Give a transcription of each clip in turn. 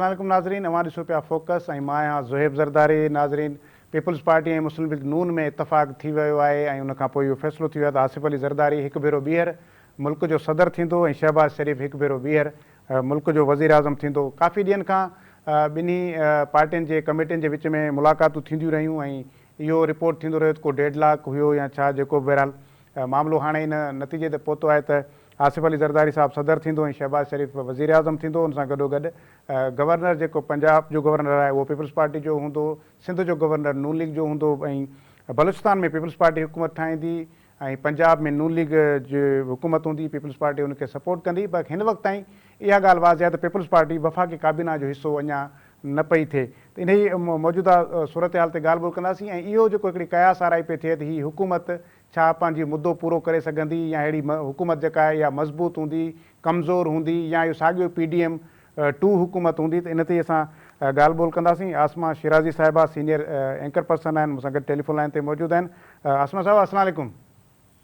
अस्सलाम वालेकुम नाज़रीन, अवां ॾिसो पिया फोकस ऐं मां आहियां ज़ुहैब ज़रदारी। नाज़रीन, पीपल्स पार्टी ऐं मुस्लिम लीग नून में इतफ़ाक़ थी वियो आहे ऐं उन खां पोइ इहो फ़ैसिलो थी वियो आहे त आसिफ़ अली ज़रदारी हिकु भेरो ॿीहर मुल्क जो सदर थींदो ऐं शहबाज़ शरीफ़ हिकु भेरो ॿीहर मुल्क जो वज़ीर आज़म थींदो। काफ़ी ॾींहंनि खां ॿिन्ही पार्टियुनि जे कमेटियुनि जे विच में मुलाक़ातूं थींदियूं रहियूं ऐं इहो रिपोर्ट थींदो रहियो त को डेडलॉक हुयो या छा, जेको बहरहाल मामिलो हाणे इन नतीजे ते पहुतो आहे त आसिफ़ अली ज़रदारी साहिबु सदर थींदो ऐं शहबाज़ शरीफ़ वज़ीर आज़म थींदो। उन सां गॾोगॾु गवर्नर जेको पंजाब जो गवर्नर आहे उहो पीपल्स पार्टी जो हूंदो, सिंध जो गवर्नर नून लीग जो हूंदो ऐं बलूचिस्तान में पीपल्स पार्टी हुकूमत ठाहींदी ऐं पंजाब में नून लीग जी हुकूमत हूंदी, पीपल्स पार्टी उनखे सपोर्ट कंदी। पर हिन वक़्त ताईं इहा ॻाल्हि वाज़िह आहे त पीपल्स पार्टी वफ़ाक़ी काबीना जो हिसो अञा न पई थिए। त इन ई मौजूदा सूरत हाल ते ॻाल्हि ॿोल कंदासीं ऐं इहो जेको हिकिड़ी कयास आराई पई थिए त हीअ हुकूमत छा पंहिंजी मुदो पूरो करे सघंदी या अहिड़ी हुकूमत जेका आहे इहा मज़बूत हूंदी, कमज़ोर हूंदी या इहो साॻियो PDM 2 हुकूमत हूंदी। त इन ते असां ॻाल्हि ॿोल कंदासीं। आसमा शिराज़ी साहिबा सीनियर एंकर पर्सन आहिनि, मूंसां गॾु टेलीफोन लाइन ते मौजूदु आहिनि। आसमा साहिबा अस्सलाम वालेकुम।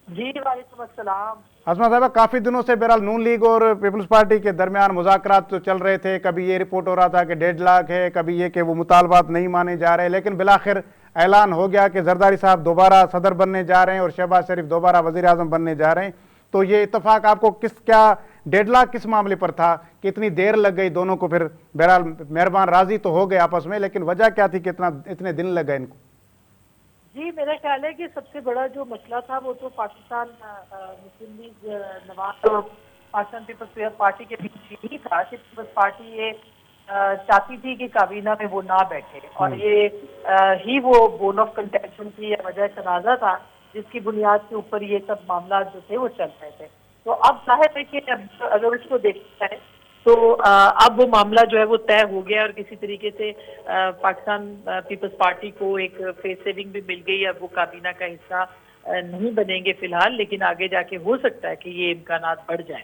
जी वालेकुम अस्सलाम। आसमा साहबा, काफ़ी दिनों से बहरहाल नून लीग और पीपल्स पार्टी के दरमियान मुज़ाकरात तो चल रहे थे। कभी ये रिपोर्ट हो रहा था कि डेडलॉक है, कभी ये कि वो मुतालबात नहीं माने जा रहे, लेकिन बिलाखिर ऐलान हो गया कि जरदारी साहब दोबारा सदर बनने जा रहे हैं और शहबाज शरीफ दोबारा वज़ीर आज़म बनने जा रहे हैं। तो ये इत्तेफाक आपको क्या डेडलॉक किस मामले पर था कि इतनी देर लग गई दोनों को? फिर बहरहाल मेहरबान राजी तो हो गए आपस में, लेकिन वजह क्या थी कि इतने दिन लग गए इनको? जी, मेरा ख्याल है कि सबसे बड़ा जो मसला था वो तो पाकिस्तान मुस्लिम लीग नवाज और पाकिस्तान पीपल्स पार्टी के बीच ही था कि पीपल्स पार्टी ये चाहती थी कि काबीना में वो ना बैठे और ये ही वो बोन ऑफ कंटेंशन की वजह तनाज़ा था जिसकी बुनियाद के ऊपर ये सब मामला जो थे वो चल रहे थे। तो अब जाहिर है कि अगर इसको देखा जाए तो अब वो मामला जो है वो तय हो गया और किसी तरीके से पाकिस्तान पीपल्स पार्टी को एक फेस सेविंग भी मिल गई। अब वो काबीना का हिस्सा नहीं बनेंगे फिलहाल, लेकिन आगे जाके हो सकता है कि ये इम्कानात बढ़ जाए।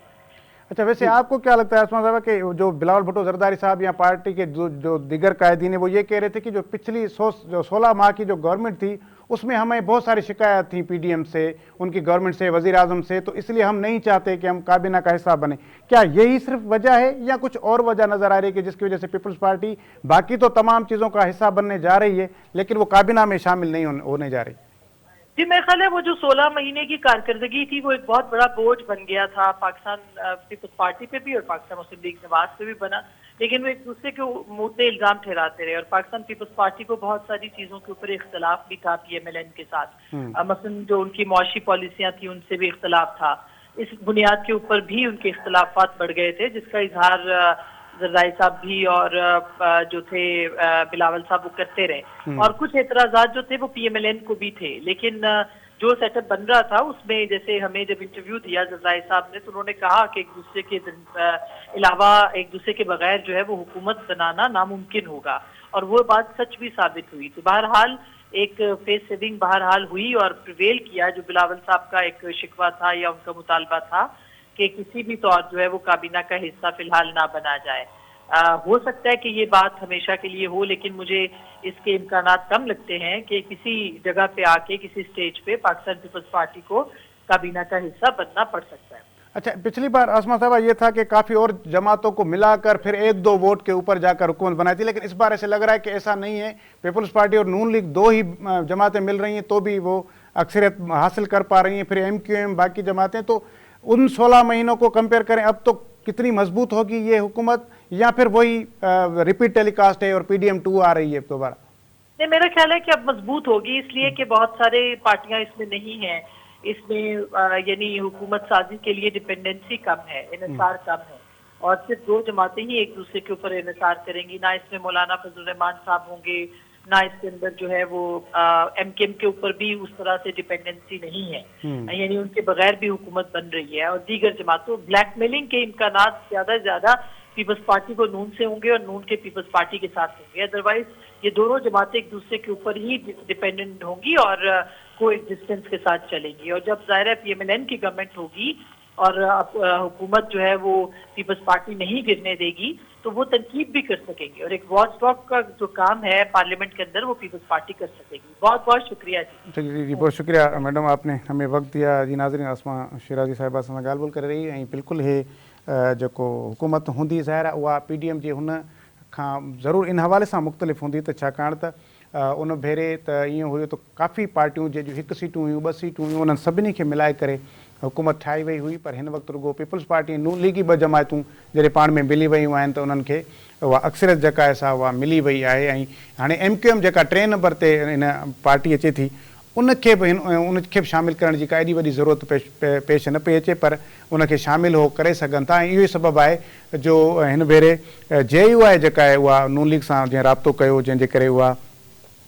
अच्छा, वैसे आपको क्या लगता है आसमान साहब कि जो बिलावल भुट्टो जरदारी साहब या पार्टी के जो दिगर कायदीन है वो ये कह रहे थे कि जो पिछली 16 माह की जो गवर्नमेंट थी उसमें हमें बहुत सारी शिकायत थी PDM से, उनकी गवर्नमेंट से, वज़ीर आज़म से, तो इसलिए हम नहीं चाहते कि हम काबीना का हिस्सा बने। क्या यही सिर्फ वजह है या कुछ और वजह नज़र आ रही है कि जिसकी वजह से पीपल्स पार्टी बाकी तो तमाम चीज़ों का हिस्सा बनने जा रही है लेकिन वो काबीना में शामिल नहीं होने जा रही? जी, मेरे ख्याल है वो जो 16 महीने की कारकर्दगी थी वो एक बहुत बड़ा बोझ बन गया था पाकिस्तान पीपल्स पार्टी पे भी और पाकिस्तान मुस्लिम लीग नवाज पे भी बना, लेकिन वो एक दूसरे के मुद्दे इल्जाम ठहराते रहे और पाकिस्तान पीपल्स पार्टी को बहुत सारी चीजों के ऊपर इख्तलाफ भी था PMLN के साथ। मसलन जो उनकी मुआशी पॉलिसियां थी उनसे भी इख्तलाफ था। इस बुनियाद के ऊपर भी उनके इख्तलाफात बढ़ गए थे जिसका इजहार जरदारी साहब भी और जो थे बिलावल साहब वो करते रहे और कुछ एतराजात जो थे वो PMLN को भी थे। लेकिन जो सेटअप बन रहा था उसमें जैसे हमें जब इंटरव्यू दिया जरदारी साहब ने तो उन्होंने कहा कि एक दूसरे के अलावा एक दूसरे के बगैर जो है वो हुकूमत बनाना नामुमकिन होगा और वो बात सच भी साबित हुई। तो बहरहाल एक फेस सेविंग बहरहाल हुई और प्रिवेल किया जो बिलावल साहब का एक शिकवा था या उनका मुतालबा था कि किसी भी तौर जो है वो काबीना का हिस्सा फिलहाल ना बना जाए। हो सकता है कि ये बात हमेशा के लिए हो, लेकिन मुझे इसके इम्कानात कम लगते हैं कि किसी जगह पे आके किसी स्टेज पे पाकिस्तान पीपल्स पार्टी को काबीना का हिस्सा बनना पड़ सकता है। अच्छा, पिछली बार आसमा साहबा ये था कि काफ़ी और जमातों को मिलाकर फिर 1-2 वोट के ऊपर जाकर हुकूमत बनाई थी, लेकिन इस बार ऐसे लग रहा है कि ऐसा नहीं है। पीपल्स पार्टी और नून लीग 2 ही जमातें मिल रही हैं तो भी वो अक्सरियत हासिल कर पा रही हैं, फिर MQM बाकी जमातें। तो उन 16 महीनों को कंपेयर करें अब तो कितनी मजबूत होगी ये हुकूमत या फिर वही रिपीट टेलीकास्ट है और PDM 2 आ रही है दोबारा? नहीं, मेरा ख्याल है कि अब मजबूत होगी इसलिए कि बहुत सारे पार्टियां इसमें नहीं हैं। इसमें यानी हुकूमत साजी के लिए डिपेंडेंसी कम है, इन्हिसार कम है और सिर्फ 2 जमातें ही एक दूसरे के ऊपर इन्हिसार करेंगी। ना इसमें मौलाना फजल रहमान साहब होंगे, ना इसके अंदर जो है वो MKM के ऊपर भी उस तरह से डिपेंडेंसी नहीं है, यानी उनके बगैर भी हुकूमत बन रही है। और दीगर जमातों ब्लैकमेलिंग के इम्कानात ज्यादा से ज्यादा पीपल्स पार्टी को नून से होंगे और नून के पीपल्स पार्टी के साथ होंगे। अदरवाइज ये दोनों जमातें एक दूसरे के ऊपर ही डिपेंडेंट होंगी और को एग्जिस्टेंस के साथ चलेंगी। और जब ज़ाहिर है PMLN की गवर्नमेंट होगी और हुकूमत जो है वो पीपल्स पार्टी नहीं गिरने देगी तो वो तनकीद भी कर सकेंगी और एक वॉच डॉग का जो काम है पार्लियामेंट के अंदर वो पीपल्स पार्टी कर सकेगी। बहुत बहुत शुक्रिया जी। जी, बहुत शुक्रिया मैडम, आपने हमें वक्त दिया। जी नाज़रीन, आसमा शिराज़ी साहिबा सां ॻाल्हि ॿोल करे रही ऐं बिल्कुलु हे जेको हुकूमत हूंदी ज़ाहिर आहे उहा PDM जे हुन खां ज़रूरु इन हवाले सां मुख़्तलिफ़ हूंदी त छाकाणि त उन भेरे त ईअं हुयो त काफ़ी पार्टियूं जंहिंजूं 1 सीटूं हुयूं 2 सीटूं हुयूं उन्हनि सभिनी खे मिलाए करे हुकूमत ठाही वई हुई, पर हिन वक़्तु रुॻो पीपल्स पार्टी ऐं नून लीग 2 जमायतूं जॾहिं पाण में मिली वयूं आहिनि त उन्हनि खे उहा अक्सरियत जेका आहे सा उहा मिली वई आहे। ऐं हाणे MQM जेका 3 नंबर ते हिन पार्टी अचे थी उनखे बि उनखे बि शामिलु करण जी का एॾी वॾी ज़रूरत पेश न पई अचे, पर उनखे शामिलु हो करे सघनि था। ऐं इहो ई सबबु आहे जो हिन भेरे JUI जेका आहे उहा नून लीग सां जीअं राब्तो कयो, जंहिंजे करे उहा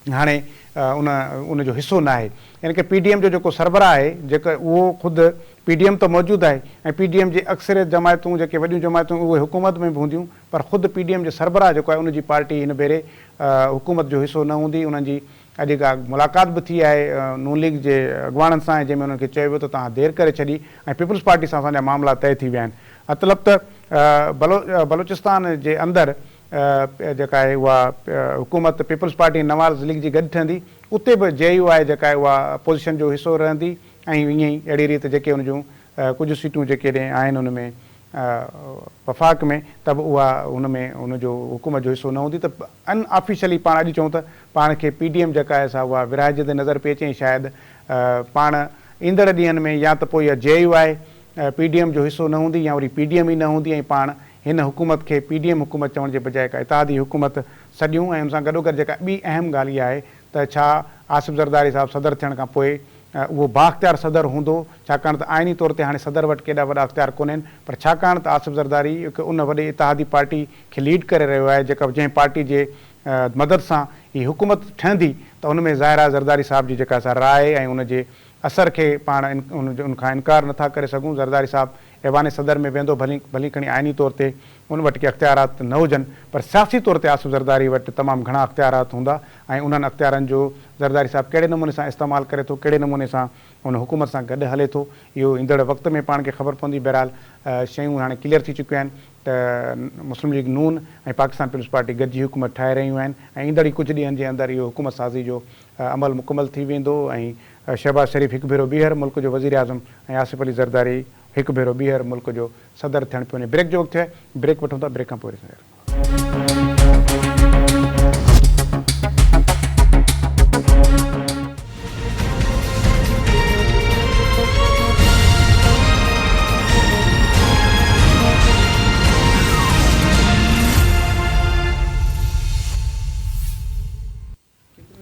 हाणे उनजो हिसो न आहे। यानी कि PDM जो जेको सरबराह आहे जेका उहो ख़ुदि PDM त मौजूदु आहे ऐं PDM जी अक्सरियत जमायतूं जेके वॾियूं जमायतूं उहे हुकूमत में बि हूंदियूं, पर ख़ुदि PDM जो सरबराह जेको आहे उनजी पार्टी हिन भेरे हुकूमत जो हिसो न हूंदी। उन्हनि जी अॼु का मुलाक़ात बि थी आहे नून लीग जे अॻुवाणनि सां, जंहिंमें उन्हनि खे चयो वियो त तव्हां देरि करे छॾी ऐं पीपल्स पार्टी सां असांजा मामला तइ थी विया आहिनि। मतिलबु त बलोचिस्तान जे अंदरि जेका आहे उहा हुकूमत पीपल्स पार्टी नवाज़ लीग जी गॾु ठहंदी, उते बि JUI जेका आहे उहा अपोज़िशन जो हिसो रहंदी ऐं ईअं ई अहिड़ी रीति जेके उन जूं कुझु सीटूं जेके आहिनि उन में वफ़ाक़ में त बि उहा उन में उनजो हुकूमत जो हिसो न हूंदी। त अनऑफिशियली पाण अॼु चऊं त पाण खे PDM जेका आहे सा उहा विराइजंदे नज़र पई अचे। शायदि पाण ईंदड़ ॾींहंनि में या त पोइ इहा JUI PDM जो हिसो न हूंदी या वरी PDM ई न हूंदी ऐं पाण हिन हुकूमत खे PDM हुकूमत चवण जे बजाए का इत्तेहादी हुकूमत सॾियूं। ऐं उन सां गॾोगॾु जेका ॿी अहम ॻाल्हि इहा आहे त छा आसिफ़ ज़रदारी साहिबु सदर थियण खां पोइ उहो बाख़्तियार सदर हूंदो, छाकाणि त आइनी तौर ते हाणे सदर वटि केॾा वॾा अख़्तियार कोन्हनि, पर छाकाणि त आसिफ़ ज़रदारी हिकु उन वॾे इत्तेहादी पार्टी खे लीड करे रहियो आहे जंहिं पार्टी जे मदद सां हीअ हुकूमत ठहंदी, त उन में ज़ाहिर आहे ज़रदारी साहिब जी जेका असां राय ऐं उनजे असर खे पाण उनखां इनकार नथा करे सघूं। ज़रदारी साहिबु ऐवान सदर में वेंदो, भली खणी आइनी तौर ते उन वटि के अख़्तियारात न हुजनि, पर सियासी तौर ते आसिफ़ ज़रदारी वटि तमामु घणा अख़्तियारात हूंदा ऐं उन्हनि अख़्तियारनि जो ज़रदारी साहिबु कहिड़े नमूने सां इस्तेमालु करे थो, कहिड़े नमूने सां उन हुकूमत सां गॾु हले थो, इहो ईंदड़ वक़्त में पाण खे ख़बर पवंदी। बहरहाल शयूं हाणे क्लियर थी चुकियूं आहिनि त मुस्लिम लीग नून ऐं पाकिस्तान पीपल्स पार्टी गॾिजी हुकूमत ठाहे रहियूं आहिनि ऐं ईंदड़ कुझु ॾींहंनि जे अंदरि इहो हुकूमत साज़ी जो अमल मुकमल थी वेंदो ऐं शहबाज़ शरीफ़ हिकु भेरो ॿीहर मुल्क जो वज़ीर आज़म ऐं आसिफ़ अली ज़रदारी हिकु भेरो ॿीहर मुल्क जो सदर थियण पियो वञे। ब्रेक जो वक़्तु आहे, ब्रेक वठूं था, ब्रेक खां पोइ